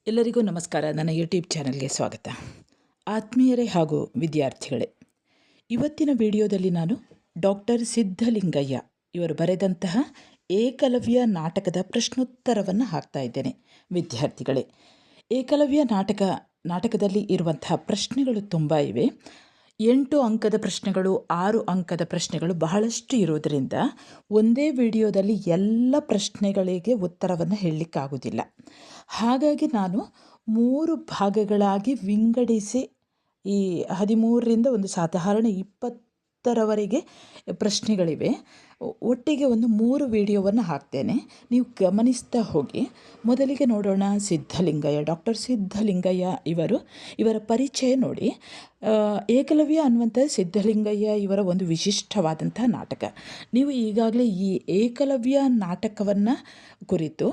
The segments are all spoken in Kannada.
ಎಲ್ಲರಿಗೂ ನಮಸ್ಕಾರ. ನನ್ನ ಯೂಟ್ಯೂಬ್ ಚಾನಲ್ಗೆ ಸ್ವಾಗತ. ಆತ್ಮೀಯರೇ ಹಾಗೂ ವಿದ್ಯಾರ್ಥಿಗಳೇ, ಇವತ್ತಿನ ವಿಡಿಯೋದಲ್ಲಿ ನಾನು ಡಾಕ್ಟರ್ ಸಿದ್ಧಲಿಂಗಯ್ಯ ಇವರು ಬರೆದಂತಹ ಏಕಲವ್ಯ ನಾಟಕದ ಪ್ರಶ್ನೋತ್ತರವನ್ನು ಹಾಕ್ತಾ ಇದ್ದೇನೆ. ವಿದ್ಯಾರ್ಥಿಗಳೇ, ಏಕಲವ್ಯ ನಾಟಕದಲ್ಲಿ ಇರುವಂತಹ ಪ್ರಶ್ನೆಗಳು ತುಂಬ ಇವೆ. 8 ಅಂಕದ ಪ್ರಶ್ನೆಗಳು, 6 ಅಂಕದ ಪ್ರಶ್ನೆಗಳು ಬಹಳಷ್ಟು ಇರೋದರಿಂದ ಒಂದೇ ವಿಡಿಯೋದಲ್ಲಿ ಎಲ್ಲ ಪ್ರಶ್ನೆಗಳಿಗೆ ಉತ್ತರವನ್ನು ಹೇಳಲಿಕ್ಕಾಗೋದಿಲ್ಲ. ಹಾಗಾಗಿ ನಾನು 3 ಭಾಗಗಳಾಗಿ ವಿಂಗಡಿಸಿ ಈ 13ರಿಂದ ಒಂದು ಸಾಧಾರಣ 20ರವರೆಗೆ ಪ್ರಶ್ನೆಗಳಿವೆ. ಒಟ್ಟಿಗೆ ಒಂದು 3 ವಿಡಿಯೋವನ್ನು ಹಾಕ್ತೇನೆ. ನೀವು ಗಮನಿಸ್ತಾ ಹೋಗಿ. ಮೊದಲಿಗೆ ನೋಡೋಣ ಸಿದ್ಧಲಿಂಗಯ್ಯ. ಡಾಕ್ಟರ್ ಸಿದ್ಧಲಿಂಗಯ್ಯ ಇವರ ಪರಿಚಯ ನೋಡಿ. ಏಕಲವ್ಯ ಅನ್ನುವಂಥ ಸಿದ್ಧಲಿಂಗಯ್ಯ ಇವರ ಒಂದು ವಿಶಿಷ್ಟವಾದಂಥ ನಾಟಕ. ನೀವು ಈಗಾಗಲೇ ಈ ಏಕಲವ್ಯ ನಾಟಕವನ್ನು ಕುರಿತು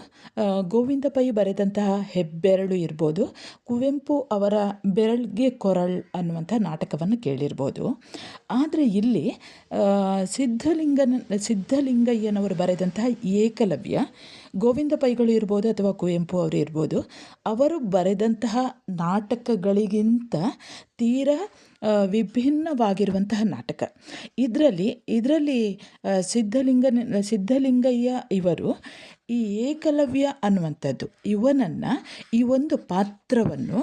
ಗೋವಿಂದ ಪೈ ಬರೆದಂತಹ ಹೆಬ್ಬೆರಳು ಇರ್ಬೋದು, ಕುವೆಂಪು ಅವರ ಬೆರಳ್ಗೆ ಕೊರಳ್ ಅನ್ನುವಂಥ ನಾಟಕವನ್ನು ಕೇಳಿರ್ಬೋದು. ಆದರೆ ಇಲ್ಲಿ ಸಿದ್ಧಲಿಂಗಯ್ಯನವರು ಬರೆದಂತಹ ಏಕಲವ್ಯ, ಗೋವಿಂದ ಪೈಗಳು ಇರ್ಬೋದು ಅಥವಾ ಕುವೆಂಪು ಅವರು ಇರ್ಬೋದು, ಅವರು ಬರೆದಂತಹ ನಾಟಕಗಳಿಗಿಂತ ತೀರಾ ವಿಭಿನ್ನವಾಗಿರುವಂತಹ ನಾಟಕ. ಇದರಲ್ಲಿ ಸಿದ್ಧಲಿಂಗಯ್ಯ ಇವರು ಈ ಏಕಲವ್ಯ ಅನ್ನುವಂಥದ್ದು ಇವನನ್ನು, ಈ ಒಂದು ಪಾತ್ರವನ್ನು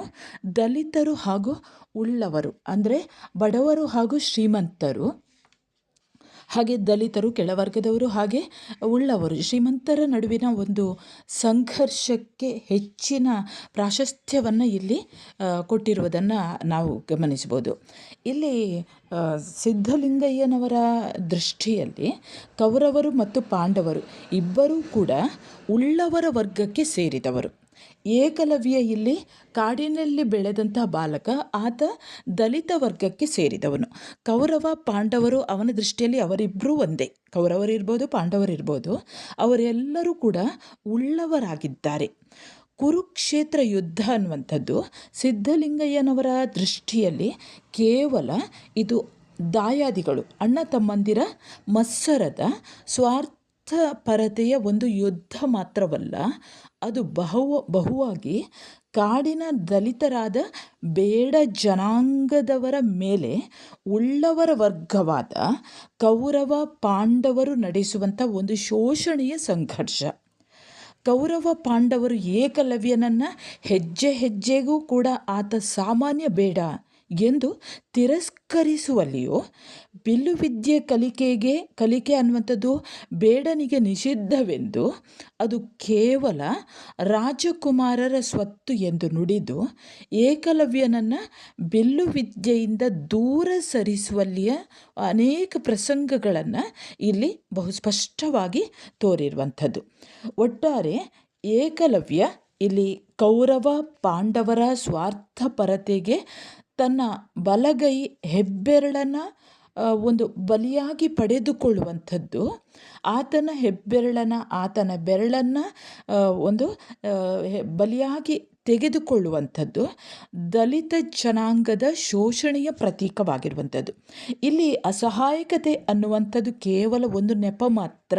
ದಲಿತರು ಹಾಗೂ ಉಳ್ಳವರು, ಅಂದರೆ ಬಡವರು ಹಾಗೂ ಶ್ರೀಮಂತರು, ಹಾಗೆ ದಲಿತರು, ಕೆಳವರ್ಗದವರು, ಹಾಗೆ ಉಳ್ಳವರು, ಶ್ರೀಮಂತರ ನಡುವಿನ ಒಂದು ಸಂಘರ್ಷಕ್ಕೆ ಹೆಚ್ಚಿನ ಪ್ರಾಶಸ್ತ್ಯವನ್ನು ಇಲ್ಲಿ ಕೊಟ್ಟಿರುವುದನ್ನು ನಾವು ಗಮನಿಸ್ಬೋದು. ಇಲ್ಲಿ ಸಿದ್ಧಲಿಂಗಯ್ಯನವರ ದೃಷ್ಟಿಯಲ್ಲಿ ಕೌರವರು ಮತ್ತು ಪಾಂಡವರು ಇಬ್ಬರೂ ಕೂಡ ಉಳ್ಳವರ ವರ್ಗಕ್ಕೆ ಸೇರಿದವರು. ಏಕಲವ್ಯ ಇಲ್ಲಿ ಕಾಡಿನಲ್ಲಿ ಬೆಳೆದಂಥ ಬಾಲಕ, ಆತ ದಲಿತ ವರ್ಗಕ್ಕೆ ಸೇರಿದವನು. ಕೌರವ ಪಾಂಡವರು ಅವನ ದೃಷ್ಟಿಯಲ್ಲಿ ಅವರಿಬ್ಬರೂ ಒಂದೇ. ಕೌರವರಿರ್ಬೋದು, ಪಾಂಡವರಿರ್ಬೋದು, ಅವರೆಲ್ಲರೂ ಕೂಡ ಉಳ್ಳವರಾಗಿದ್ದಾರೆ. ಕುರುಕ್ಷೇತ್ರ ಯುದ್ಧ ಅನ್ನುವಂಥದ್ದು ಸಿದ್ಧಲಿಂಗಯ್ಯನವರ ದೃಷ್ಟಿಯಲ್ಲಿ ಕೇವಲ ಇದು ದಾಯಾದಿಗಳು, ಅಣ್ಣ ತಮ್ಮಂದಿರ ಮತ್ಸರದ ಸ್ವಾರ್ಥಪರತೆಯ ಒಂದು ಯುದ್ಧ ಮಾತ್ರವಲ್ಲ, ಅದು ಬಹುವಾಗಿ ಕಾಡಿನ ದಲಿತರಾದ ಬೇಡ ಜನಾಂಗದವರ ಮೇಲೆ ಉಳ್ಳವರ ವರ್ಗವಾದ ಕೌರವ ಪಾಂಡವರು ನಡೆಸುವಂಥ ಒಂದು ಶೋಷಣೆಯ ಸಂಘರ್ಷ. ಕೌರವ ಪಾಂಡವರು ಏಕಲವ್ಯನನ್ನು ಹೆಜ್ಜೆ ಹೆಜ್ಜೆಗೂ ಕೂಡ ಆತ ಸಾಮಾನ್ಯ ಬೇಡ ಎಂದು ತಿರಸ್ಕರಿಸುವಲ್ಲಿಯೋ, ಬಿಲ್ಲುವಿದ್ಯೆ ಕಲಿಕೆ ಅನ್ನುವಂಥದ್ದು ಬೇಡನಿಗೆ ನಿಷಿದ್ಧವೆಂದು, ಅದು ಕೇವಲ ರಾಜಕುಮಾರರ ಸ್ವತ್ತು ಎಂದು ನುಡಿದು ಏಕಲವ್ಯನನ್ನು ಬಿಲ್ಲುವಿದ್ಯೆಯಿಂದ ದೂರ ಸರಿಸುವಲ್ಲಿಯ ಅನೇಕ ಪ್ರಸಂಗಗಳನ್ನು ಇಲ್ಲಿ ಬಹು ಸ್ಪಷ್ಟವಾಗಿ ತೋರಿರುವಂಥದ್ದು. ಒಟ್ಟಾರೆ ಏಕಲವ್ಯ ಇಲ್ಲಿ ಕೌರವ ಪಾಂಡವರ ಸ್ವಾರ್ಥಪರತೆಗೆ ತನ್ನ ಬಲಗೈ ಹೆಬ್ಬೆರಳನ್ನು ಒಂದು ಬಲಿಯಾಗಿ ಪಡೆದುಕೊಳ್ಳುವಂಥದ್ದು, ಆತನ ಬೆರಳನ್ನು ಒಂದು ಬಲಿಯಾಗಿ ತೆಗೆದುಕೊಳ್ಳುವಂಥದ್ದು ದಲಿತ ಜನಾಂಗದ ಶೋಷಣೆಯ ಪ್ರತೀಕವಾಗಿರುವಂಥದ್ದು. ಇಲ್ಲಿ ಅಸಹಾಯಕತೆ ಅನ್ನುವಂಥದ್ದು ಕೇವಲ ಒಂದು ನೆಪ ಮಾತ್ರ,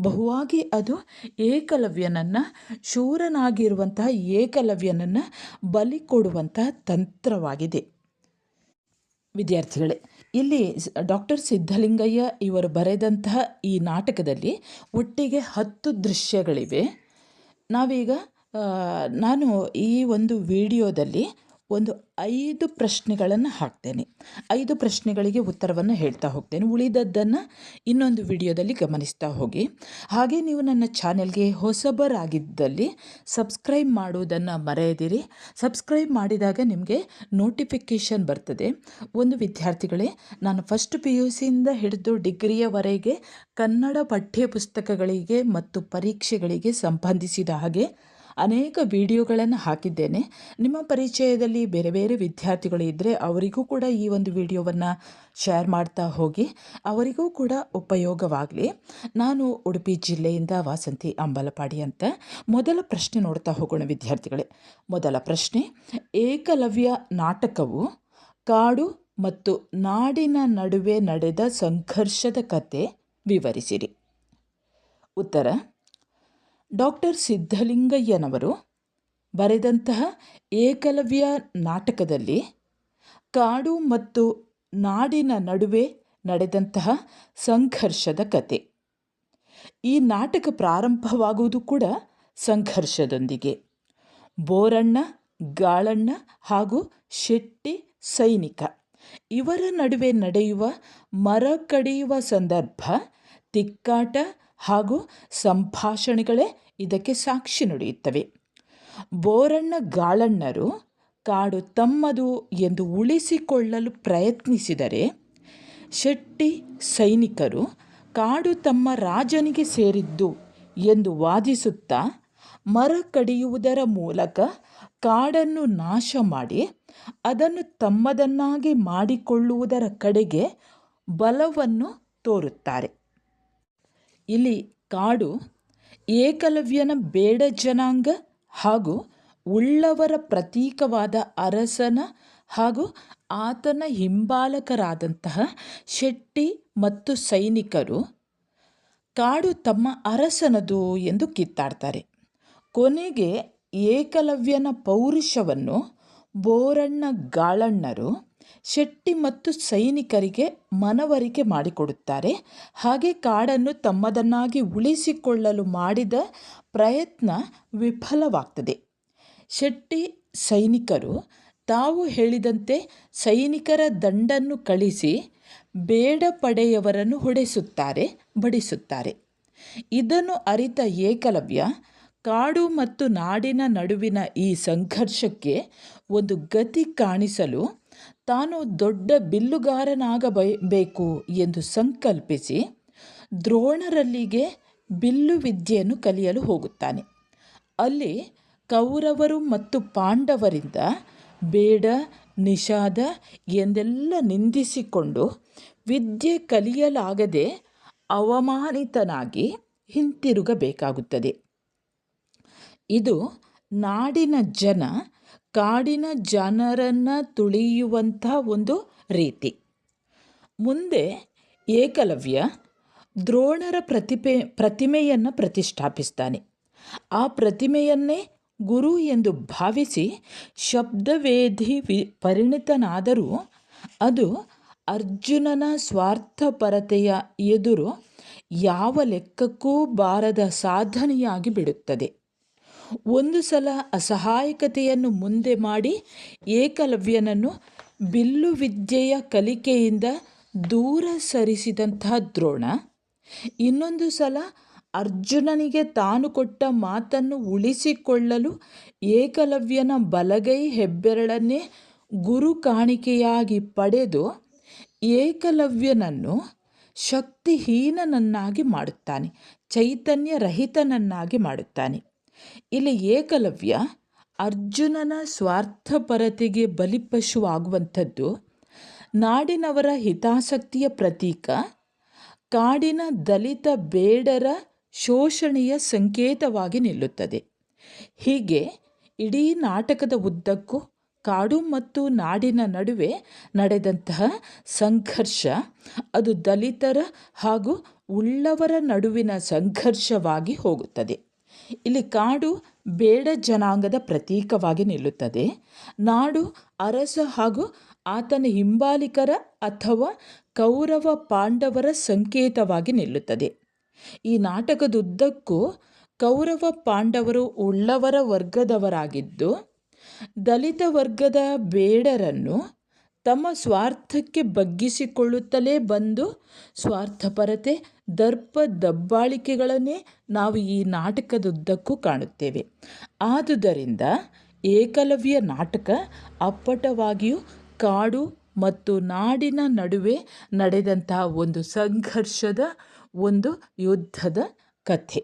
ಬಹುವಾಗಿ ಅದು ಏಕಲವ್ಯನನ್ನು, ಶೂರನಾಗಿರುವಂತಹ ಏಕಲವ್ಯನನ್ನು ಬಲಿ ಕೊಡುವಂತಹ ತಂತ್ರವಾಗಿದೆ. ವಿದ್ಯಾರ್ಥಿಗಳೇ, ಇಲ್ಲಿ ಡಾಕ್ಟರ್ ಸಿದ್ಧಲಿಂಗಯ್ಯ ಇವರು ಬರೆದಂತಹ ಈ ನಾಟಕದಲ್ಲಿ ಒಟ್ಟಿಗೆ 10 ದೃಶ್ಯಗಳಿವೆ. ನಾನು ಈ ಒಂದು ವಿಡಿಯೋದಲ್ಲಿ ಒಂದು 5 ಪ್ರಶ್ನೆಗಳನ್ನು ಹಾಕ್ತೇನೆ. 5 ಪ್ರಶ್ನೆಗಳಿಗೆ ಉತ್ತರವನ್ನು ಹೇಳ್ತಾ ಹೋಗ್ತೇನೆ. ಉಳಿದದ್ದನ್ನು ಇನ್ನೊಂದು ವಿಡಿಯೋದಲ್ಲಿ ಗಮನಿಸ್ತಾ ಹೋಗಿ. ಹಾಗೆ ನೀವು ನನ್ನ ಚಾನೆಲ್ಗೆ ಹೊಸಬರಾಗಿದ್ದಲ್ಲಿ ಸಬ್ಸ್ಕ್ರೈಬ್ ಮಾಡುವುದನ್ನು ಮರೆಯದಿರಿ. ಸಬ್ಸ್ಕ್ರೈಬ್ ಮಾಡಿದಾಗ ನಿಮಗೆ ನೋಟಿಫಿಕೇಷನ್ ಬರ್ತದೆ. ಒಂದು ವಿದ್ಯಾರ್ಥಿಗಳೇ, ನಾನು ಫಸ್ಟ್ PUCಯಿಂದ ಹಿಡಿದು ಡಿಗ್ರಿಯವರೆಗೆ ಕನ್ನಡ ಪಠ್ಯಪುಸ್ತಕಗಳಿಗೆ ಮತ್ತು ಪರೀಕ್ಷೆಗಳಿಗೆ ಸಂಬಂಧಿಸಿದ ಹಾಗೆ ಅನೇಕ ವಿಡಿಯೋಗಳನ್ನು ಹಾಕಿದ್ದೇನೆ. ನಿಮ್ಮ ಪರಿಚಯದಲ್ಲಿ ಬೇರೆ ಬೇರೆ ವಿದ್ಯಾರ್ಥಿಗಳು ಇದ್ದರೆ ಅವರಿಗೂ ಕೂಡ ಈ ಒಂದು ವಿಡಿಯೋವನ್ನು ಶೇರ್ ಮಾಡ್ತಾ ಹೋಗಿ, ಅವರಿಗೂ ಕೂಡ ಉಪಯೋಗವಾಗಲಿ. ನಾನು ಉಡುಪಿ ಜಿಲ್ಲೆಯಿಂದ ವಾಸಂತಿ ಅಂಬಲಪಾಡಿ ಅಂತ. ಮೊದಲ ಪ್ರಶ್ನೆ ನೋಡ್ತಾ ಹೋಗೋಣ ವಿದ್ಯಾರ್ಥಿಗಳೇ. ಮೊದಲ ಪ್ರಶ್ನೆ, ಏಕಲವ್ಯ ನಾಟಕವು ಕಾಡು ಮತ್ತು ನಾಡಿನ ನಡುವೆ ನಡೆದ ಸಂಘರ್ಷದ ಕತೆ ವಿವರಿಸಿರಿ. ಉತ್ತರ, ಡಾಕ್ಟರ್ ಸಿದ್ಧಲಿಂಗಯ್ಯನವರು ಬರೆದಂತಹ ಏಕಲವ್ಯ ನಾಟಕದಲ್ಲಿ ಕಾಡು ಮತ್ತು ನಾಡಿನ ನಡುವೆ ನಡೆದಂತಹ ಸಂಘರ್ಷದ ಕತೆ. ಈ ನಾಟಕ ಪ್ರಾರಂಭವಾಗುವುದು ಕೂಡ ಸಂಘರ್ಷದೊಂದಿಗೆ. ಬೋರಣ್ಣ, ಗಾಳಣ್ಣ ಹಾಗೂ ಶೆಟ್ಟಿ ಸೈನಿಕ ಇವರ ನಡುವೆ ನಡೆಯುವ ಮರ ಕಡಿಯುವ ಸಂದರ್ಭ, ತಿಕ್ಕಾಟ ಹಾಗೂ ಸಂಭಾಷಣೆಗಳೇ ಇದಕ್ಕೆ ಸಾಕ್ಷಿ ನುಡಿಯುತ್ತವೆ. ಬೋರಣ್ಣ ಗಾಳಣ್ಣರು ಕಾಡು ತಮ್ಮದು ಎಂದು ಉಳಿಸಿಕೊಳ್ಳಲು ಪ್ರಯತ್ನಿಸಿದರೆ, ಶೆಟ್ಟಿ ಸೈನಿಕರು ಕಾಡು ತಮ್ಮ ರಾಜನಿಗೆ ಸೇರಿದ್ದು ಎಂದು ವಾದಿಸುತ್ತಾ ಮರ ಕಡಿಯುವುದರ ಮೂಲಕ ಕಾಡನ್ನು ನಾಶ ಮಾಡಿ ಅದನ್ನು ತಮ್ಮದನ್ನಾಗಿ ಮಾಡಿಕೊಳ್ಳುವುದರ ಕಡೆಗೆ ಬಲವನ್ನು ತೋರುತ್ತಾರೆ. ಇಲ್ಲಿ ಕಾಡು ಏಕಲವ್ಯನ ಬೇಡ ಜನಾಂಗ ಹಾಗೂ ಉಳ್ಳವರ ಪ್ರತೀಕವಾದ ಅರಸನ ಹಾಗೂ ಆತನ ಹಿಂಬಾಲಕರಾದಂತಹ ಶೆಟ್ಟಿ ಮತ್ತು ಸೈನಿಕರು ಕಾಡು ತಮ್ಮ ಅರಸನದು ಎಂದು ಕಿತ್ತಾಡ್ತಾರೆ. ಕೊನೆಗೆ ಏಕಲವ್ಯನ ಪೌರುಷವನ್ನು ಬೋರಣ್ಣ ಗಾಳಣ್ಣರು ಶೆಟ್ಟಿ ಮತ್ತು ಸೈನಿಕರಿಗೆ ಮನವರಿಕೆ ಮಾಡಿಕೊಡುತ್ತಾರೆ. ಹಾಗೆ ಕಾಡನ್ನು ತಮ್ಮದನ್ನಾಗಿ ಉಳಿಸಿಕೊಳ್ಳಲು ಮಾಡಿದ ಪ್ರಯತ್ನ ವಿಫಲವಾಗ್ತದೆ. ಶೆಟ್ಟಿ ಸೈನಿಕರು ತಾವು ಹೇಳಿದಂತೆ ಸೈನಿಕರ ದಂಡನ್ನು ಕಳಿಸಿ ಬೇಡ ಪಡೆಯವರನ್ನು ಹೊಡೆಸುತ್ತಾರೆ, ಬಡಿಸುತ್ತಾರೆ. ಇದನ್ನು ಅರಿತ ಏಕಲವ್ಯ ಕಾಡು ಮತ್ತು ನಾಡಿನ ನಡುವಿನ ಈ ಸಂಘರ್ಷಕ್ಕೆ ಒಂದು ಗತಿ ಕಾಣಿಸಲು ತಾನು ದೊಡ್ಡ ಬಿಲ್ಲುಗಾರನಾಗಬೇಕು ಎಂದು ಸಂಕಲ್ಪಿಸಿ ದ್ರೋಣರಲ್ಲಿಗೆ ಬಿಲ್ಲು ವಿದ್ಯೆಯನ್ನು ಕಲಿಯಲು ಹೋಗುತ್ತಾನೆ. ಅಲ್ಲಿ ಕೌರವರು ಮತ್ತು ಪಾಂಡವರಿಂದ ಬೇಡ, ನಿಷಾದ ಎಂದೆಲ್ಲ ನಿಂದಿಸಿಕೊಂಡು ವಿದ್ಯೆ ಕಲಿಯಲಾಗದೆ ಅವಮಾನಿತನಾಗಿ ಹಿಂತಿರುಗಬೇಕಾಗುತ್ತದೆ. ಇದು ನಾಡಿನ ಜನ ಕಾಡಿನ ಜನರನ್ನು ತುಳಿಯುವಂಥ ಒಂದು ರೀತಿ. ಮುಂದೆ ಏಕಲವ್ಯ ದ್ರೋಣರ ಪ್ರತಿಮೆಯನ್ನು ಪ್ರತಿಷ್ಠಾಪಿಸ್ತಾನೆ. ಆ ಪ್ರತಿಮೆಯನ್ನೇ ಗುರು ಎಂದು ಭಾವಿಸಿ ಶಬ್ದವೇಧಿ ಪರಿಣಿತನಾದರೂ ಅದು ಅರ್ಜುನನ ಸ್ವಾರ್ಥಪರತೆಯ ಎದುರು ಯಾವ ಲೆಕ್ಕಕ್ಕೂ ಬಾರದ ಸಾಧನೆಯಾಗಿ ಬಿಡುತ್ತದೆ. ಒಂದು ಸಲ ಅಸಹಾಯಕತೆಯನ್ನು ಮುಂದೆ ಮಾಡಿ ಏಕಲವ್ಯನನ್ನು ಬಿಲ್ಲು ವಿದ್ಯೆಯ ಕಲಿಕೆಯಿಂದ ದೂರ ಸರಿಸಿದಂತಹ ದ್ರೋಣ, ಇನ್ನೊಂದು ಸಲ ಅರ್ಜುನನಿಗೆ ತಾನು ಕೊಟ್ಟ ಮಾತನ್ನು ಉಳಿಸಿಕೊಳ್ಳಲು ಏಕಲವ್ಯನ ಬಲಗೈ ಹೆಬ್ಬೆರಳನ್ನೇ ಗುರು ಕಾಣಿಕೆಯಾಗಿ ಪಡೆದು ಏಕಲವ್ಯನನ್ನು ಶಕ್ತಿಹೀನನನ್ನಾಗಿ ಮಾಡುತ್ತಾನೆ, ಚೈತನ್ಯ ರಹಿತನನ್ನಾಗಿ ಮಾಡುತ್ತಾನೆ. ಇಲ್ಲಿ ಏಕಲವ್ಯ ಅರ್ಜುನನ ಸ್ವಾರ್ಥಪರತೆಗೆ ಬಲಿಪಶುವಾಗುವಂಥದ್ದು ನಾಡಿನವರ ಹಿತಾಸಕ್ತಿಯ ಪ್ರತೀಕ, ಕಾಡಿನ ದಲಿತ ಬೇಡರ ಶೋಷಣೆಯ ಸಂಕೇತವಾಗಿ ನಿಲ್ಲುತ್ತದೆ. ಹೀಗೆ ಇಡೀ ನಾಟಕದ ಉದ್ದಕ್ಕೂ ಕಾಡು ಮತ್ತು ನಾಡಿನ ನಡುವೆ ನಡೆದಂತಹ ಸಂಘರ್ಷ ಅದು ದಲಿತರ ಹಾಗೂ ಉಳ್ಳವರ ನಡುವಿನ ಸಂಘರ್ಷವಾಗಿ ಹೋಗುತ್ತದೆ. ಇಲ್ಲಿ ಕಾಡು ಬೇಡ ಜನಾಂಗದ ಪ್ರತೀಕವಾಗಿ ನಿಲ್ಲುತ್ತದೆ. ನಾಡು ಅರಸ ಹಾಗೂ ಆತನ ಹಿಂಬಾಲಿಕರ ಅಥವಾ ಕೌರವ ಪಾಂಡವರ ಸಂಕೇತವಾಗಿ ನಿಲ್ಲುತ್ತದೆ. ಈ ನಾಟಕದುದ್ದಕ್ಕೂ ಕೌರವ ಪಾಂಡವರು ಉಳ್ಳವರ ವರ್ಗದವರಾಗಿದ್ದು ದಲಿತ ವರ್ಗದ ಬೇಡರನ್ನು ತಮ್ಮ ಸ್ವಾರ್ಥಕ್ಕೆ ಬಗ್ಗಿಸಿಕೊಳ್ಳುತ್ತಲೇ ಬಂದು ಸ್ವಾರ್ಥಪರತೆ, ದರ್ಪ, ದಬ್ಬಾಳಿಕೆಗಳನ್ನೇ ನಾವು ಈ ನಾಟಕದುದ್ದಕ್ಕೂ ಕಾಣುತ್ತೇವೆ. ಆದುದರಿಂದ ಏಕಲವ್ಯ ನಾಟಕ ಅಪ್ಪಟವಾಗಿಯೂ ಕಾಡು ಮತ್ತು ನಾಡಿನ ನಡುವೆ ನಡೆದಂತಹ ಒಂದು ಸಂಘರ್ಷದ, ಒಂದು ಯುದ್ಧದ ಕಥೆ.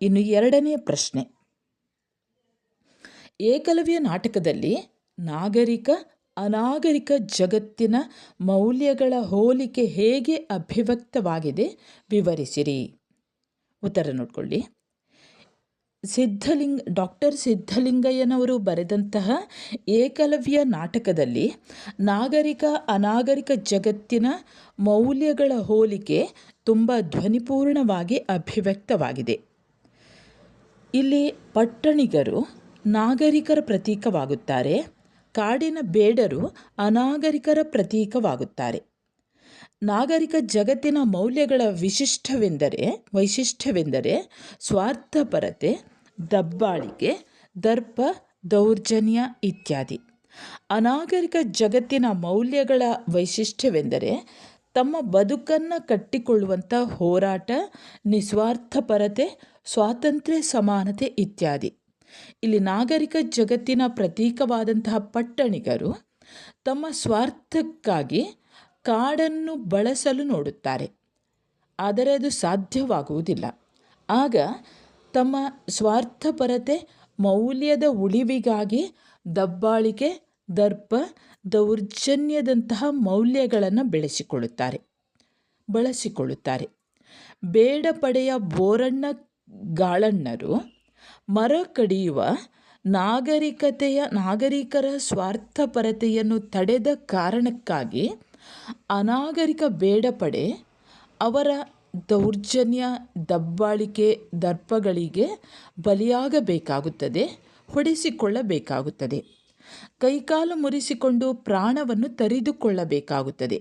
ಇನ್ನು ಎರಡನೆಯ ಪ್ರಶ್ನೆ, ಏಕಲವ್ಯ ನಾಟಕದಲ್ಲಿ ನಾಗರಿಕ ಅನಾಗರಿಕ ಜಗತ್ತಿನ ಮೌಲ್ಯಗಳ ಹೋಲಿಕೆ ಹೇಗೆ ಅಭಿವ್ಯಕ್ತವಾಗಿದೆ ವಿವರಿಸಿರಿ. ಉತ್ತರ ನೋಡ್ಕೊಳ್ಳಿ. ಡಾಕ್ಟರ್ ಸಿದ್ಧಲಿಂಗಯ್ಯನವರು ಬರೆದಂತಹ ಏಕಲವ್ಯ ನಾಟಕದಲ್ಲಿ ನಾಗರಿಕ ಅನಾಗರಿಕ ಜಗತ್ತಿನ ಮೌಲ್ಯಗಳ ಹೋಲಿಕೆ ತುಂಬ ಧ್ವನಿಪೂರ್ಣವಾಗಿ ಅಭಿವ್ಯಕ್ತವಾಗಿದೆ. ಇಲ್ಲಿ ಪಟ್ಟಣಿಗರು ನಾಗರಿಕರ ಪ್ರತೀಕವಾಗುತ್ತಾರೆ. ಕಾಡಿನ ಬೇಡರು ಅನಾಗರಿಕರ ಪ್ರತೀಕವಾಗುತ್ತಾರೆ. ನಾಗರಿಕ ಜಗತ್ತಿನ ಮೌಲ್ಯಗಳ ವೈಶಿಷ್ಟ್ಯವೆಂದರೆ ಸ್ವಾರ್ಥಪರತೆ, ದಬ್ಬಾಳಿಕೆ, ದರ್ಪ, ದೌರ್ಜನ್ಯ ಇತ್ಯಾದಿ. ಅನಾಗರಿಕ ಜಗತ್ತಿನ ಮೌಲ್ಯಗಳ ವೈಶಿಷ್ಟ್ಯವೆಂದರೆ ತಮ್ಮ ಬದುಕನ್ನು ಕಟ್ಟಿಕೊಳ್ಳುವಂಥ ಹೋರಾಟ, ನಿಸ್ವಾರ್ಥಪರತೆ, ಸ್ವಾತಂತ್ರ್ಯ, ಸಮಾನತೆ ಇತ್ಯಾದಿ. ಇಲ್ಲಿ ನಾಗರಿಕ ಜಗತ್ತಿನ ಪ್ರತೀಕವಾದಂತಹ ಪಟ್ಟಣಿಗರು ತಮ್ಮ ಸ್ವಾರ್ಥಕ್ಕಾಗಿ ಕಾಡನ್ನು ಬಳಸಲು ನೋಡುತ್ತಾರೆ, ಆದರೆ ಅದು ಸಾಧ್ಯವಾಗುವುದಿಲ್ಲ. ಆಗ ತಮ್ಮ ಸ್ವಾರ್ಥಪರತೆ, ಮೌಲ್ಯದ ಉಳಿವಿಗಾಗಿ ದಬ್ಬಾಳಿಕೆ, ದರ್ಪ, ದೌರ್ಜನ್ಯದಂತಹ ಮೌಲ್ಯಗಳನ್ನು ಬಳಸಿಕೊಳ್ಳುತ್ತಾರೆ. ಬೇಡ ಪಡೆಯ ಬೋರಣ್ಣ ಗಾಳಣ್ಣರು ಮರ ಕಡಿಯುವ ನಾಗರಿಕರ ಸ್ವಾರ್ಥಪರತೆಯನ್ನು ತಡೆದ ಕಾರಣಕ್ಕಾಗಿ ಅನಾಗರಿಕ ಬೇಡಪಡೆ ಅವರ ದೌರ್ಜನ್ಯ, ದಬ್ಬಾಳಿಕೆ, ದರ್ಪಗಳಿಗೆ ಬಲಿಯಾಗಬೇಕಾಗುತ್ತದೆ, ಹೊಡೆಸಿಕೊಳ್ಳಬೇಕಾಗುತ್ತದೆ, ಕೈಕಾಲು ಮುರಿಸಿಕೊಂಡು ಪ್ರಾಣವನ್ನು ತರಿದುಕೊಳ್ಳಬೇಕಾಗುತ್ತದೆ.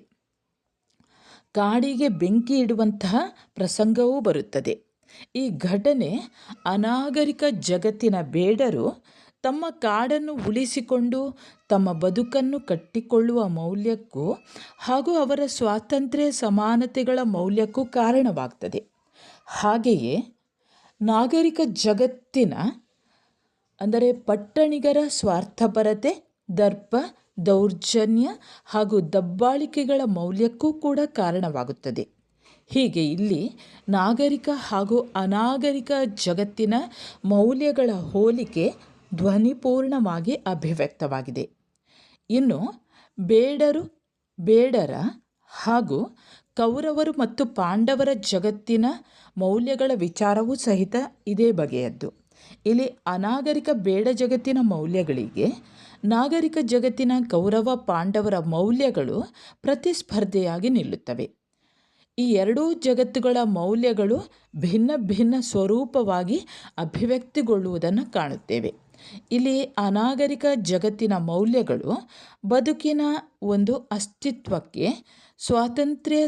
ಕಾಡಿಗೆ ಬೆಂಕಿ ಇಡುವಂತಹ ಪ್ರಸಂಗವೂ ಬರುತ್ತದೆ. ಈ ಘಟನೆ ಅನಾಗರಿಕ ಜಗತ್ತಿನ ಬೇಡರು ತಮ್ಮ ಕಾಡನ್ನು ಉಳಿಸಿಕೊಂಡು ತಮ್ಮ ಬದುಕನ್ನು ಕಟ್ಟಿಕೊಳ್ಳುವ ಮೌಲ್ಯಕ್ಕೂ ಹಾಗೂ ಅವರ ಸ್ವಾತಂತ್ರ್ಯ, ಸಮಾನತೆಗಳ ಮೌಲ್ಯಕ್ಕೂ ಕಾರಣವಾಗ್ತದೆ. ಹಾಗೆಯೇ ನಾಗರಿಕ ಜಗತ್ತಿನ ಅಂದರೆ ಪಟ್ಟಣಿಗರ ಸ್ವಾರ್ಥಪರತೆ, ದರ್ಪ, ದೌರ್ಜನ್ಯ ಹಾಗೂ ದಬ್ಬಾಳಿಕೆಗಳ ಮೌಲ್ಯಕ್ಕೂ ಕೂಡ ಕಾರಣವಾಗುತ್ತದೆ. ಹೀಗೆ ಇಲ್ಲಿ ನಾಗರಿಕ ಹಾಗೂ ಅನಾಗರಿಕ ಜಗತ್ತಿನ ಮೌಲ್ಯಗಳ ಹೋಲಿಕೆ ಧ್ವನಿಪೂರ್ಣವಾಗಿ ಅಭಿವ್ಯಕ್ತವಾಗಿದೆ. ಇನ್ನು ಬೇಡರ ಹಾಗೂ ಕೌರವರು ಮತ್ತು ಪಾಂಡವರ ಜಗತ್ತಿನ ಮೌಲ್ಯಗಳ ವಿಚಾರವೂ ಸಹಿತ ಇದೇ ಬಗೆಯದ್ದು. ಇಲ್ಲಿ ಅನಾಗರಿಕ ಬೇಡ ಜಗತ್ತಿನ ಮೌಲ್ಯಗಳಿಗೆ ನಾಗರಿಕ ಜಗತ್ತಿನ ಕೌರವ ಪಾಂಡವರ ಮೌಲ್ಯಗಳು ಪ್ರತಿಸ್ಪರ್ಧೆಯಾಗಿ ನಿಲ್ಲುತ್ತವೆ. ಈ ಎರಡೂ ಜಗತ್ತುಗಳ ಮೌಲ್ಯಗಳು ಭಿನ್ನ ಭಿನ್ನ ಸ್ವರೂಪವಾಗಿ ಅಭಿವ್ಯಕ್ತಿಗೊಳ್ಳುವುದನ್ನು ಕಾಣುತ್ತೇವೆ. ಇಲ್ಲಿ ಅನಾಗರಿಕ ಜಗತ್ತಿನ ಮೌಲ್ಯಗಳು ಬದುಕಿನ ಒಂದು ಅಸ್ತಿತ್ವಕ್ಕೆ, ಸ್ವಾತಂತ್ರ್ಯ,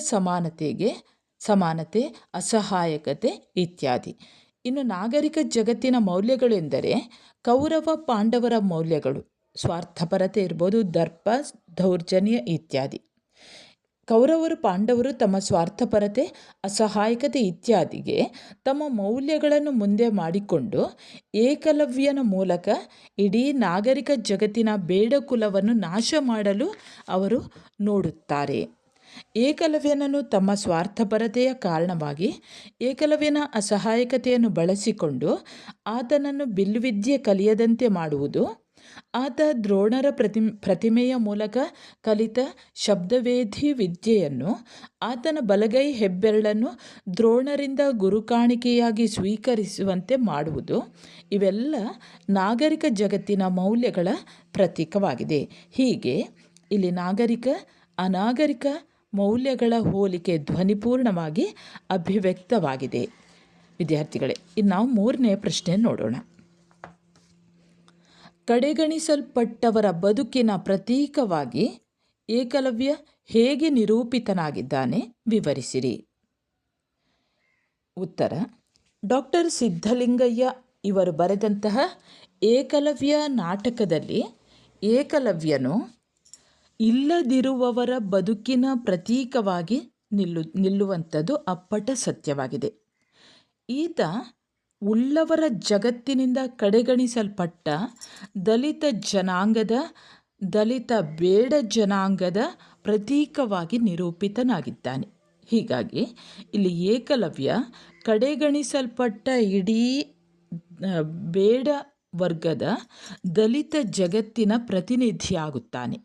ಸಮಾನತೆ, ಅಸಹಾಯಕತೆ ಇತ್ಯಾದಿ. ಇನ್ನು ನಾಗರಿಕ ಜಗತ್ತಿನ ಮೌಲ್ಯಗಳೆಂದರೆ ಕೌರವ ಪಾಂಡವರ ಮೌಲ್ಯಗಳು, ಸ್ವಾರ್ಥಪರತೆ ಇರ್ಬೋದು, ದರ್ಪ, ದೌರ್ಜನ್ಯ ಇತ್ಯಾದಿ. ಕೌರವರು ಪಾಂಡವರು ತಮ್ಮ ಸ್ವಾರ್ಥಪರತೆ, ಅಸಹಾಯಕತೆ ಇತ್ಯಾದಿಗೆ ತಮ್ಮ ಮೌಲ್ಯಗಳನ್ನು ಮುಂದೆ ಮಾಡಿಕೊಂಡು ಏಕಲವ್ಯನ ಮೂಲಕ ಇಡೀ ನಾಗರಿಕ ಜಗತ್ತಿನ ಬೇಡ ಕುಲವನ್ನು ನಾಶ ಮಾಡಲು ಅವರು ನೋಡುತ್ತಾರೆ. ಏಕಲವ್ಯನನ್ನು ತಮ್ಮ ಸ್ವಾರ್ಥಪರತೆಯ ಕಾರಣವಾಗಿ ಏಕಲವ್ಯನ ಅಸಹಾಯಕತೆಯನ್ನು ಬಳಸಿಕೊಂಡು ಆತನನ್ನು ಬಿಲ್ಲುವಿದ್ಯೆ ಕಲಿಯದಂತೆ ಮಾಡುವುದು, ಆತ ದ್ರೋಣರ ಪ್ರತಿಮೆಯ ಮೂಲಕ ಕಲಿತ ಶಬ್ದವೇಧಿ ವಿದ್ಯೆಯನ್ನು, ಆತನ ಬಲಗೈ ಹೆಬ್ಬೆರಳನ್ನು ದ್ರೋಣರಿಂದ ಗುರುಕಾಣಿಕೆಯಾಗಿ ಸ್ವೀಕರಿಸುವಂತೆ ಮಾಡುವುದು, ಇವೆಲ್ಲ ನಾಗರಿಕ ಜಗತ್ತಿನ ಮೌಲ್ಯಗಳ ಪ್ರತೀಕವಾಗಿದೆ. ಹೀಗೆ ಇಲ್ಲಿ ನಾಗರಿಕ ಅನಾಗರಿಕ ಮೌಲ್ಯಗಳ ಹೋಲಿಕೆ ಧ್ವನಿಪೂರ್ಣವಾಗಿ ಅಭಿವ್ಯಕ್ತವಾಗಿದೆ. ವಿದ್ಯಾರ್ಥಿಗಳೇ, ಇನ್ನು ನಾವು 3ನೇ ಪ್ರಶ್ನೆ ನೋಡೋಣ. ಕಡೆಗಣಿಸಲ್ಪಟ್ಟವರ ಬದುಕಿನ ಪ್ರತೀಕವಾಗಿ ಏಕಲವ್ಯ ಹೇಗೆ ನಿರೂಪಿತನಾಗಿದ್ದಾನೆ ವಿವರಿಸಿರಿ. ಉತ್ತರ: ಡಾಕ್ಟರ್ ಸಿದ್ಧಲಿಂಗಯ್ಯ ಇವರು ಬರೆದಂತಹ ಏಕಲವ್ಯ ನಾಟಕದಲ್ಲಿ ಏಕಲವ್ಯನು ಇಲ್ಲದಿರುವವರ ಬದುಕಿನ ಪ್ರತೀಕವಾಗಿ ನಿಲ್ಲುವಂಥದ್ದು ಅಪ್ಪಟ ಸತ್ಯವಾಗಿದೆ. ಈತ ಉಳ್ಳವರ ಜಗತ್ತಿನಿಂದ ಕಡೆಗಣಿಸಲ್ಪಟ್ಟ ದಲಿತ ಬೇಡ ಜನಾಂಗದ ಪ್ರತೀಕವಾಗಿ ನಿರೂಪಿತನಾಗಿದ್ದಾನೆ. ಹೀಗಾಗಿ ಇಲ್ಲಿ ಏಕಲವ್ಯ ಕಡೆಗಣಿಸಲ್ಪಟ್ಟ ಇಡೀ ಬೇಡ ವರ್ಗದ ದಲಿತ ಜಗತ್ತಿನ ಪ್ರತಿನಿಧಿಯಾಗುತ್ತಾನೆ.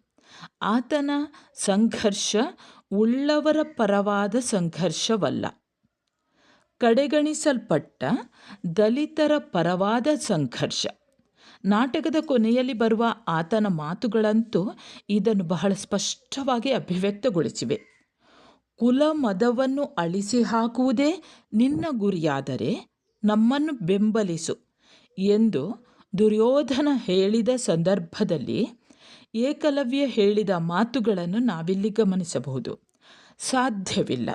ಆತನ ಸಂಘರ್ಷ ಉಳ್ಳವರ ಪರವಾದ ಸಂಘರ್ಷವಲ್ಲ, ಕಡೆಗಣಿಸಲ್ಪಟ್ಟ ದಲಿತರ ಪರವಾದ ಸಂಘರ್ಷ. ನಾಟಕದ ಕೊನೆಯಲ್ಲಿ ಬರುವ ಆತನ ಮಾತುಗಳಂತೂ ಇದನ್ನು ಬಹಳ ಸ್ಪಷ್ಟವಾಗಿ ಅಭಿವ್ಯಕ್ತಗೊಳಿಸಿವೆ. ಕುಲ ಮದವನ್ನು ಅಳಿಸಿ ಹಾಕುವುದೇ ನಿನ್ನ ಗುರಿಯಾದರೆ ನಮ್ಮನ್ನು ಬೆಂಬಲಿಸು ಎಂದು ದುರ್ಯೋಧನ ಹೇಳಿದ ಸಂದರ್ಭದಲ್ಲಿ ಏಕಲವ್ಯ ಹೇಳಿದ ಮಾತುಗಳನ್ನು ನಾವಿಲ್ಲಿ ಗಮನಿಸಬಹುದು. ಸಾಧ್ಯವಿಲ್ಲ.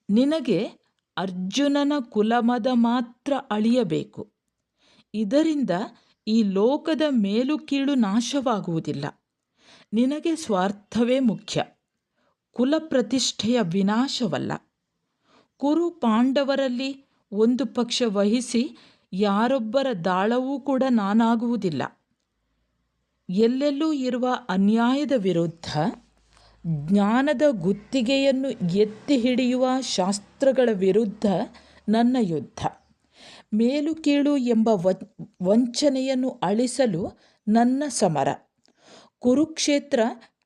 ನಿನಗೆ ಅರ್ಜುನನ ಕುಲಮದ ಮಾತ್ರ ಅಳಿಯಬೇಕು. ಇದರಿಂದ ಈ ಲೋಕದ ಮೇಲು ಕೀಳು ನಾಶವಾಗುವುದಿಲ್ಲ. ನಿನಗೆ ಸ್ವಾರ್ಥವೇ ಮುಖ್ಯ, ಕುಲ ಪ್ರತಿಷ್ಠೆಯ ವಿನಾಶವಲ್ಲ. ಕುರು ಪಾಂಡವರಲ್ಲಿ ಒಂದು ಪಕ್ಷ ವಹಿಸಿ ಯಾರೊಬ್ಬರ ದಾಳವೂ ಕೂಡ ನಾನಾಗುವುದಿಲ್ಲ. ಎಲ್ಲೆಲ್ಲೂ ಇರುವ ಅನ್ಯಾಯದ ವಿರುದ್ಧ ಜ್ಞಾನದ ಗುತ್ತಿಗೆಯನ್ನು ಎತ್ತಿ ಹಿಡಿಯುವ ಶಾಸ್ತ್ರಗಳ ವಿರುದ್ಧ ನನ್ನ ಯುದ್ಧ. ಮೇಲು ಕೀಳು ಎಂಬ ವಂಚನೆಯನ್ನು ಅಳಿಸಲು ನನ್ನ ಸಮರ. ಕುರುಕ್ಷೇತ್ರ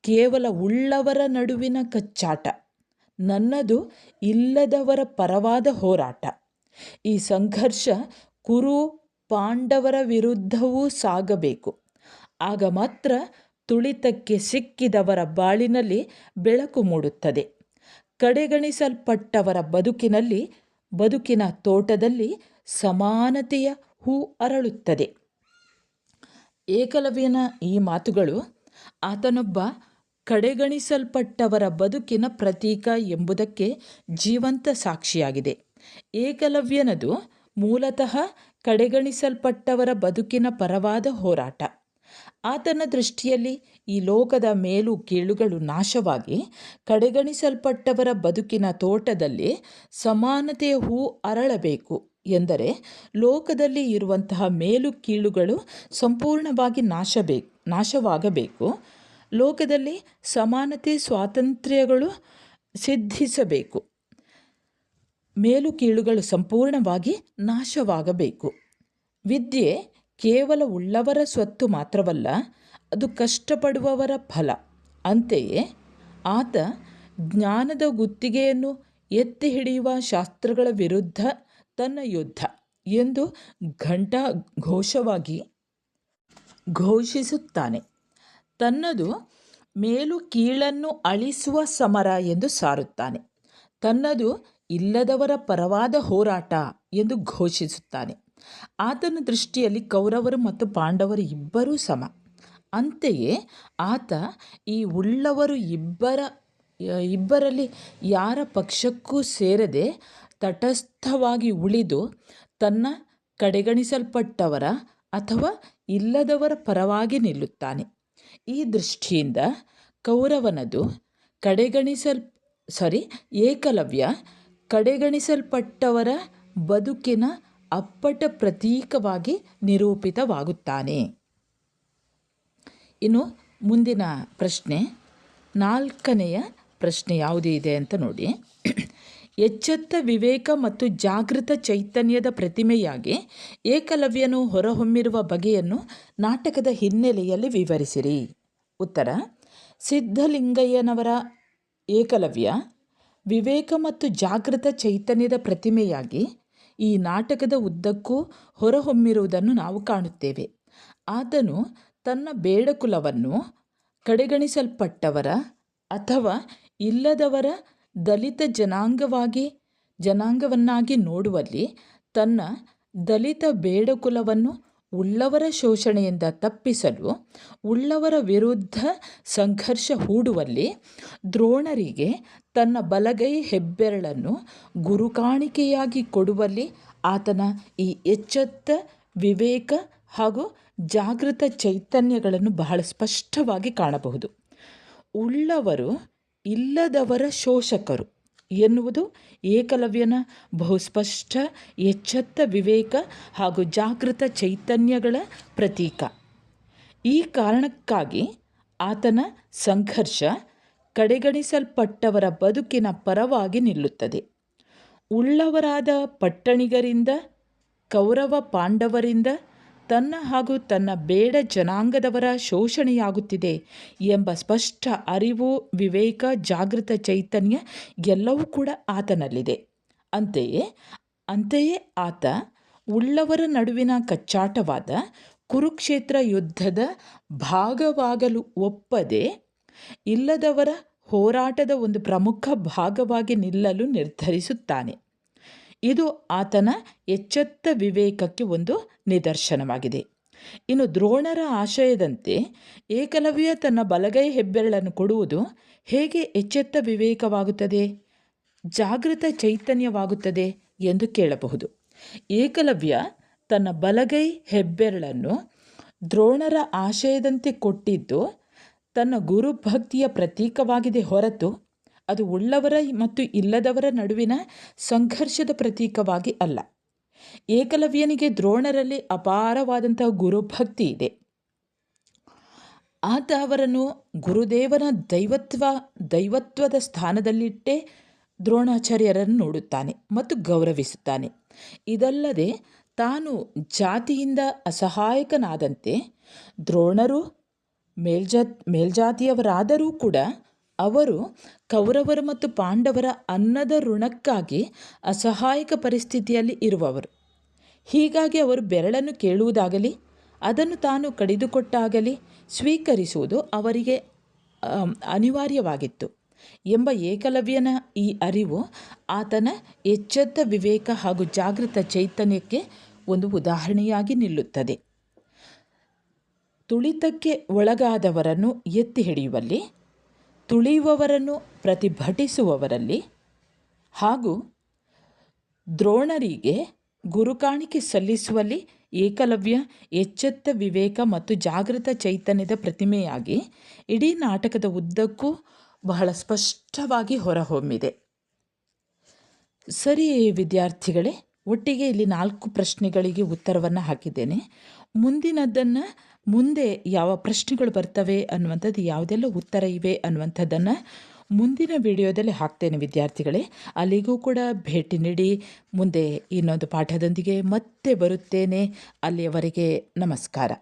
ಕೇವಲ ಉಳ್ಳವರ ನಡುವಿನ ಕಚ್ಚಾಟ, ನನ್ನದು ಇಲ್ಲದವರ ಪರವಾದ ಹೋರಾಟ. ಈ ಸಂಘರ್ಷ ಕುರು ಪಾಂಡವರ ವಿರುದ್ಧವೂ ಸಾಗಬೇಕು. ಆಗ ಮಾತ್ರ ತುಳಿತಕ್ಕೆ ಸಿಕ್ಕಿದವರ ಬಾಳಿನಲ್ಲಿ ಬೆಳಕು ಮೂಡುತ್ತದೆ. ಕಡೆಗಣಿಸಲ್ಪಟ್ಟವರ ಬದುಕಿನ ತೋಟದಲ್ಲಿ ಸಮಾನತೆಯ ಹೂ ಅರಳುತ್ತದೆ. ಏಕಲವ್ಯನ ಈ ಮಾತುಗಳು ಆತನೊಬ್ಬ ಕಡೆಗಣಿಸಲ್ಪಟ್ಟವರ ಬದುಕಿನ ಪ್ರತೀಕ ಎಂಬುದಕ್ಕೆ ಜೀವಂತ ಸಾಕ್ಷಿಯಾಗಿದೆ. ಏಕಲವ್ಯನದು ಮೂಲತಃ ಕಡೆಗಣಿಸಲ್ಪಟ್ಟವರ ಬದುಕಿನ ಪರವಾದ ಹೋರಾಟ. ಆತನ ದೃಷ್ಟಿಯಲ್ಲಿ ಈ ಲೋಕದ ಮೇಲು ಕೀಳುಗಳು ನಾಶವಾಗಿ ಕಡೆಗಣಿಸಲ್ಪಟ್ಟವರ ಬದುಕಿನ ತೋಟದಲ್ಲಿ ಸಮಾನತೆಯ ಹೂ ಅರಳಬೇಕು ಎಂದರೆ ಲೋಕದಲ್ಲಿ ಇರುವಂತಹ ಮೇಲು ಕೀಳುಗಳು ಸಂಪೂರ್ಣವಾಗಿ ನಾಶವಾಗಬೇಕು. ಲೋಕದಲ್ಲಿ ಸಮಾನತೆ ಸ್ವಾತಂತ್ರ್ಯಗಳು ಸಿದ್ಧಿಸಬೇಕು. ಮೇಲು ಕೀಳುಗಳು ಸಂಪೂರ್ಣವಾಗಿ ನಾಶವಾಗಬೇಕು. ವಿದ್ಯೆ ಕೇವಲ ಉಳ್ಳವರ ಸ್ವತ್ತು ಮಾತ್ರವಲ್ಲ, ಅದು ಕಷ್ಟಪಡುವವರ ಫಲ. ಅಂತೆಯೇ ಆತ ಜ್ಞಾನದ ಗುತ್ತಿಗೆಯನ್ನು ಎತ್ತಿ ಹಿಡಿಯುವ ಶಾಸ್ತ್ರಗಳ ವಿರುದ್ಧ ತನ್ನ ಯುದ್ಧ ಎಂದು ಘೋಷವಾಗಿ ಘೋಷಿಸುತ್ತಾನೆ. ತನ್ನದು ಮೇಲು ಕೀಳನ್ನು ಅಳಿಸುವ ಸಮರ ಎಂದು ಸಾರುತ್ತಾನೆ. ತನ್ನದು ಇಲ್ಲದವರ ಪರವಾದ ಹೋರಾಟ ಎಂದು ಘೋಷಿಸುತ್ತಾನೆ. ಆತನ ದೃಷ್ಟಿಯಲ್ಲಿ ಕೌರವರು ಮತ್ತು ಪಾಂಡವರು ಇಬ್ಬರೂ ಸಮ. ಅಂತೆಯೇ ಆತ ಈ ಉಳ್ಳವರು ಇಬ್ಬರಲ್ಲಿ ಯಾರ ಪಕ್ಷಕ್ಕೂ ಸೇರದೆ ತಟಸ್ಥವಾಗಿ ಉಳಿದು ತನ್ನ ಕಡೆಗಣಿಸಲ್ಪಟ್ಟವರ ಅಥವಾ ಇಲ್ಲದವರ ಪರವಾಗಿ ನಿಲ್ಲುತ್ತಾನೆ. ಈ ದೃಷ್ಟಿಯಿಂದ ಏಕಲವ್ಯ ಕಡೆಗಣಿಸಲ್ಪಟ್ಟವರ ಬದುಕಿನ ಅಪ್ಪಟ ಪ್ರತೀಕವಾಗಿ ನಿರೂಪಿತವಾಗುತ್ತಾನೆ. ಇನ್ನು ಮುಂದಿನ ಪ್ರಶ್ನೆ, 4ನೆಯ ಪ್ರಶ್ನೆ ಯಾವುದು ಇದೆ ಅಂತ ನೋಡಿ. ಎಚ್ಚೆತ್ತ ವಿವೇಕ ಮತ್ತು ಜಾಗೃತ ಚೈತನ್ಯದ ಪ್ರತಿಮೆಯಾಗಿ ಏಕಲವ್ಯನು ಹೊರಹೊಮ್ಮಿರುವ ಬಗೆಯನ್ನು ನಾಟಕದ ಹಿನ್ನೆಲೆಯಲ್ಲಿ ವಿವರಿಸಿರಿ. ಉತ್ತರ: ಸಿದ್ಧಲಿಂಗಯ್ಯನವರ ಏಕಲವ್ಯ ವಿವೇಕ ಮತ್ತು ಜಾಗೃತ ಚೈತನ್ಯದ ಪ್ರತಿಮೆಯಾಗಿ ಈ ನಾಟಕದ ಉದ್ದಕ್ಕೂ ಹೊರಹೊಮ್ಮಿರುವುದನ್ನು ನಾವು ಕಾಣುತ್ತೇವೆ. ಆತನು ತನ್ನ ಬೇಡಕುಲವನ್ನು ಕಡೆಗಣಿಸಲ್ಪಟ್ಟವರ ಅಥವಾ ಇಲ್ಲದವರ ದಲಿತ ಜನಾಂಗವನ್ನಾಗಿ ನೋಡುವಲ್ಲಿ ತನ್ನ ದಲಿತ ಬೇಡಕುಲವನ್ನು ಉಳ್ಳವರ ಶೋಷಣೆಯಿಂದ ತಪ್ಪಿಸಲು ಉಳ್ಳವರ ವಿರುದ್ಧ ಸಂಘರ್ಷ ಹೂಡುವಲ್ಲಿ ದ್ರೋಣರಿಗೆ ತನ್ನ ಬಲಗೈ ಹೆಬ್ಬೆರಳನ್ನು ಗುರುಕಾಣಿಕೆಯಾಗಿ ಕೊಡುವಲ್ಲಿ ಆತನ ಈ ಎಚ್ಚೆತ್ತ ವಿವೇಕ ಹಾಗೂ ಜಾಗೃತ ಚೈತನ್ಯಗಳನ್ನು ಬಹಳ ಸ್ಪಷ್ಟವಾಗಿ ಕಾಣಬಹುದು. ಉಳ್ಳವರು ಇಲ್ಲದವರ ಶೋಷಕರು ಎನ್ನುವುದು ಏಕಲವ್ಯನ ಬಹುಸ್ಪಷ್ಟ ಎಚ್ಚೆತ್ತ ವಿವೇಕ ಹಾಗೂ ಜಾಗೃತ ಚೈತನ್ಯಗಳ ಪ್ರತೀಕ. ಈ ಕಾರಣಕ್ಕಾಗಿ ಆತನ ಸಂಘರ್ಷ ಕಡೆಗಣಿಸಲ್ಪಟ್ಟವರ ಬದುಕಿನ ಪರವಾಗಿ ನಿಲ್ಲುತ್ತದೆ. ಉಳ್ಳವರಾದ ಪಟ್ಟಣಿಗರಿಂದ, ಕೌರವ ಪಾಂಡವರಿಂದ ತನ್ನ ಹಾಗೂ ತನ್ನ ಬೇಡ ಜನಾಂಗದವರ ಶೋಷಣೆಯಾಗುತ್ತಿದೆ ಎಂಬ ಸ್ಪಷ್ಟ ಅರಿವು, ವಿವೇಕ, ಜಾಗೃತ ಚೈತನ್ಯ ಎಲ್ಲವೂ ಕೂಡ ಆತನಲ್ಲಿದೆ. ಅಂತೆಯೇ ಆತ ಉಳ್ಳವರ ನಡುವಿನ ಕಚ್ಚಾಟವಾದ ಕುರುಕ್ಷೇತ್ರ ಯುದ್ಧದ ಭಾಗವಾಗಲು ಒಪ್ಪದೆ ಇಲ್ಲದವರ ಹೋರಾಟದ ಒಂದು ಪ್ರಮುಖ ಭಾಗವಾಗಿ ನಿಲ್ಲಲು ನಿರ್ಧರಿಸುತ್ತಾನೆ. ಇದು ಆತನ ಎಚ್ಚೆತ್ತ ವಿವೇಕಕ್ಕೆ ಒಂದು ನಿದರ್ಶನವಾಗಿದೆ. ಇನ್ನು ದ್ರೋಣರ ಆಶಯದಂತೆ ಏಕಲವ್ಯ ತನ್ನ ಬಲಗೈ ಹೆಬ್ಬೆರಳನ್ನು ಕೊಡುವುದು ಹೇಗೆ ಎಚ್ಚೆತ್ತ ವಿವೇಕವಾಗುತ್ತದೆ, ಜಾಗೃತ ಚೈತನ್ಯವಾಗುತ್ತದೆ ಎಂದು ಕೇಳಬಹುದು. ಏಕಲವ್ಯ ತನ್ನ ಬಲಗೈ ಹೆಬ್ಬೆರಳನ್ನು ದ್ರೋಣರ ಆಶಯದಂತೆ ಕೊಟ್ಟಿದ್ದು ತನ್ನ ಗುರುಭಕ್ತಿಯ ಪ್ರತೀಕವಾಗಿದೆ ಹೊರತು ಅದು ಉಳ್ಳವರ ಮತ್ತು ಇಲ್ಲದವರ ನಡುವಿನ ಸಂಘರ್ಷದ ಪ್ರತೀಕವಾಗಿ ಅಲ್ಲ. ಏಕಲವ್ಯನಿಗೆ ದ್ರೋಣರಲ್ಲಿ ಅಪಾರವಾದಂತಹ ಗುರುಭಕ್ತಿ ಇದೆ. ಆತ ಅವರನ್ನು ಗುರುದೇವನ ದೈವತ್ವದ ಸ್ಥಾನದಲ್ಲಿಟ್ಟೇ ದ್ರೋಣಾಚಾರ್ಯರನ್ನು ನೋಡುತ್ತಾನೆ ಮತ್ತು ಗೌರವಿಸುತ್ತಾನೆ. ಇದಲ್ಲದೆ ತಾನು ಜಾತಿಯಿಂದ ಅಸಹಾಯಕನಾದಂತೆ ದ್ರೋಣರು ಮೇಲ್ಜಾತಿಯವರಾದರೂ ಕೂಡ ಅವರು ಕೌರವರು ಮತ್ತು ಪಾಂಡವರ ಅನ್ನದ ಋಣಕ್ಕಾಗಿ ಅಸಹಾಯಕ ಪರಿಸ್ಥಿತಿಯಲ್ಲಿ ಇರುವವರು. ಹೀಗಾಗಿ ಅವರು ಬೆರಳನ್ನು ಕೇಳುವುದಾಗಲಿ ಅದನ್ನು ತಾನು ಕಡಿದುಕೊಟ್ಟಾಗಲಿ ಸ್ವೀಕರಿಸುವುದು ಅವರಿಗೆ ಅನಿವಾರ್ಯವಾಗಿತ್ತು ಎಂಬ ಏಕಲವ್ಯನ ಈ ಅರಿವು ಆತನ ಎಚ್ಚೆತ್ತ ವಿವೇಕ ಹಾಗೂ ಜಾಗೃತ ಚೈತನ್ಯಕ್ಕೆ ಒಂದು ಉದಾಹರಣೆಯಾಗಿ ನಿಲ್ಲುತ್ತದೆ. ತುಳಿತಕ್ಕೆ ಒಳಗಾದವರನ್ನು ಎತ್ತಿ ಹಿಡಿಯುವಲ್ಲಿ, ತುಳಿಯುವವರನ್ನು ಪ್ರತಿಭಟಿಸುವವರಲ್ಲಿ ಹಾಗೂ ದ್ರೋಣರಿಗೆ ಗುರುಕಾಣಿಕೆ ಸಲ್ಲಿಸುವಲ್ಲಿ ಏಕಲವ್ಯ ಎಚ್ಚೆತ್ತ ವಿವೇಕ ಮತ್ತು ಜಾಗೃತ ಚೈತನ್ಯದ ಪ್ರತಿಮೆಯಾಗಿ ಇಡೀ ನಾಟಕದ ಉದ್ದಕ್ಕೂ ಬಹಳ ಸ್ಪಷ್ಟವಾಗಿ ಹೊರಹೊಮ್ಮಿದೆ. ಸರಿ ವಿದ್ಯಾರ್ಥಿಗಳೇ, ಒಟ್ಟಿಗೆ ಇಲ್ಲಿ 4 ಪ್ರಶ್ನೆಗಳಿಗೆ ಉತ್ತರವನ್ನು ಹಾಕಿದ್ದೇನೆ. ಮುಂದಿನದನ್ನು ಮುಂದೆ ಯಾವ ಪ್ರಶ್ನೆಗಳು ಬರ್ತವೆ ಅನ್ನುವಂಥದ್ದು, ಯಾವುದೆಲ್ಲ ಉತ್ತರ ಇವೆ ಅನ್ನುವಂಥದ್ದನ್ನು ಮುಂದಿನ ವಿಡಿಯೋದಲ್ಲಿ ಹಾಕ್ತೇನೆ ವಿದ್ಯಾರ್ಥಿಗಳೇ. ಅಲ್ಲಿಗೂ ಕೂಡ ಭೇಟಿ ನೀಡಿ. ಮುಂದೆ ಇನ್ನೊಂದು ಪಾಠದೊಂದಿಗೆ ಮತ್ತೆ ಬರುತ್ತೇನೆ. ಅಲ್ಲಿಯವರೆಗೆ ನಮಸ್ಕಾರ.